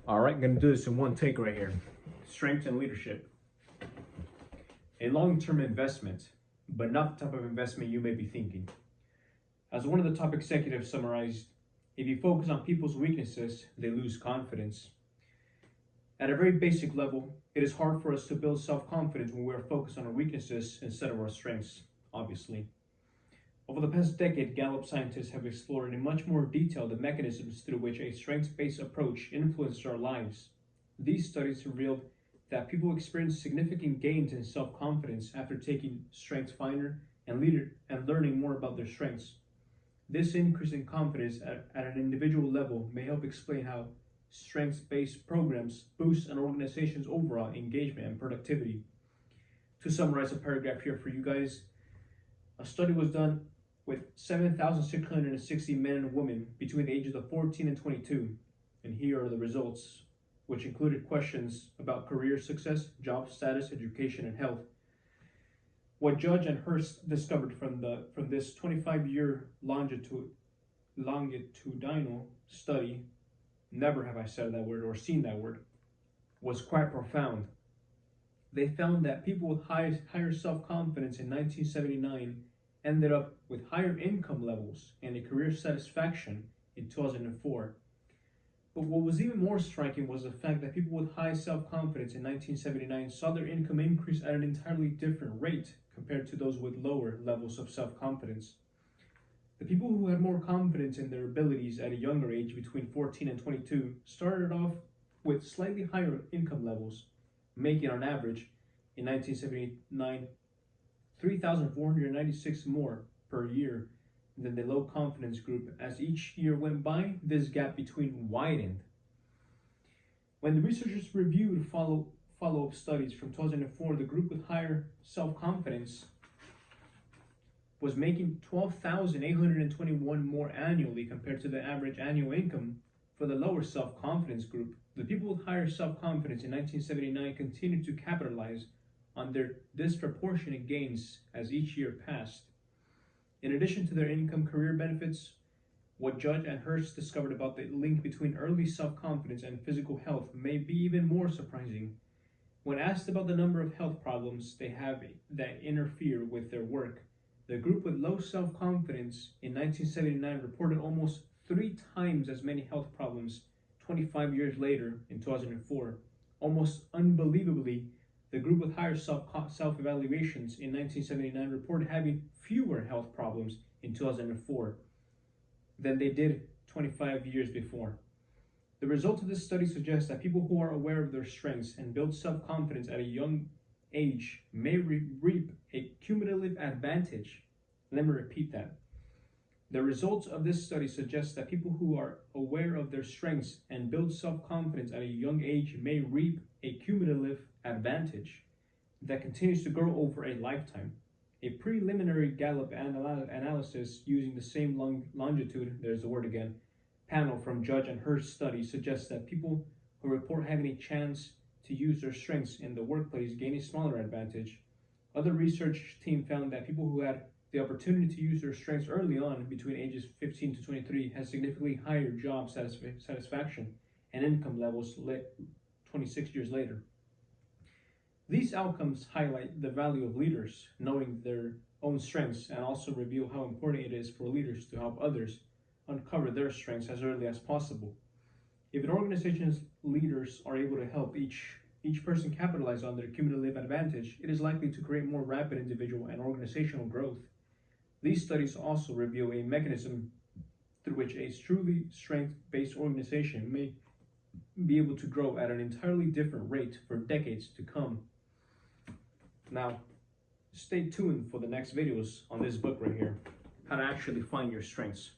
All right, I'm going to do this in one take right here. Strength and leadership. A long-term investment, but not the type of investment you may be thinking. As one of the top executives summarized, if you focus on people's weaknesses, they lose confidence. At a very basic level, it is hard for us to build self-confidence when we are focused on our weaknesses instead of our strengths, obviously. Over the past decade, Gallup scientists have explored in much more detail the mechanisms through which a strengths-based approach influences our lives. These studies revealed that people experience significant gains in self-confidence after taking StrengthsFinder and learning more about their strengths. This increase in confidence at an individual level may help explain how strengths-based programs boost an organization's overall engagement and productivity. To summarize a paragraph here for you guys, a study was done with 7,660 men and women between the ages of 14 and 22. And here are the results, which included questions about career success, job status, education, and health. What Judge and Hurst discovered from this 25-year longitudinal study, never have I said that word or seen that word, was quite profound. They found that people with higher self-confidence in 1979 ended up with higher income levels and a career satisfaction in 2004. But what was even more striking was the fact that people with high self-confidence in 1979 saw their income increase at an entirely different rate compared to those with lower levels of self-confidence. The people who had more confidence in their abilities at a younger age, between 14 and 22, started off with slightly higher income levels, making on average in 1979 $3,496 more per year than the low confidence group. As each year went by, this gap between widened. When the researchers reviewed follow-up studies from 2004, the group with higher self-confidence was making $12,821 more annually compared to the average annual income for the lower self-confidence group. The people with higher self-confidence in 1979 continued to capitalize on their disproportionate gains as each year passed. In addition to their income career benefits, what Judge and Hurst discovered about the link between early self-confidence and physical health may be even more surprising. When asked about the number of health problems they have that interfere with their work, the group with low self-confidence in 1979 reported almost 3 times as many health problems 25 years later in 2004. Almost unbelievably, the group with higher self-evaluations in 1979 reported having fewer health problems in 2004 than they did 25 years before. The results of this study suggest that people who are aware of their strengths and build self-confidence at a young age may reap a cumulative advantage. Let me repeat that. The results of this study suggest that people who are aware of their strengths and build self-confidence at a young age may reap a cumulative advantage that continues to grow over a lifetime. A preliminary Gallup analysis using the same longitude, there's the word again, panel from Judge and Hurst study suggests that people who report having a chance to use their strengths in the workplace gain a smaller advantage. Other research team found that people who had the opportunity to use their strengths early on, between ages 15 to 23, had significantly higher job satisfaction and income levels 26 years later. These outcomes highlight the value of leaders knowing their own strengths, and also reveal how important it is for leaders to help others uncover their strengths as early as possible. If an organization's leaders are able to help each person capitalize on their cumulative advantage, it is likely to create more rapid individual and organizational growth. These studies also reveal a mechanism through which a truly strength-based organization may be able to grow at an entirely different rate for decades to come. Now, stay tuned for the next videos on this book right here, how to actually find your strengths.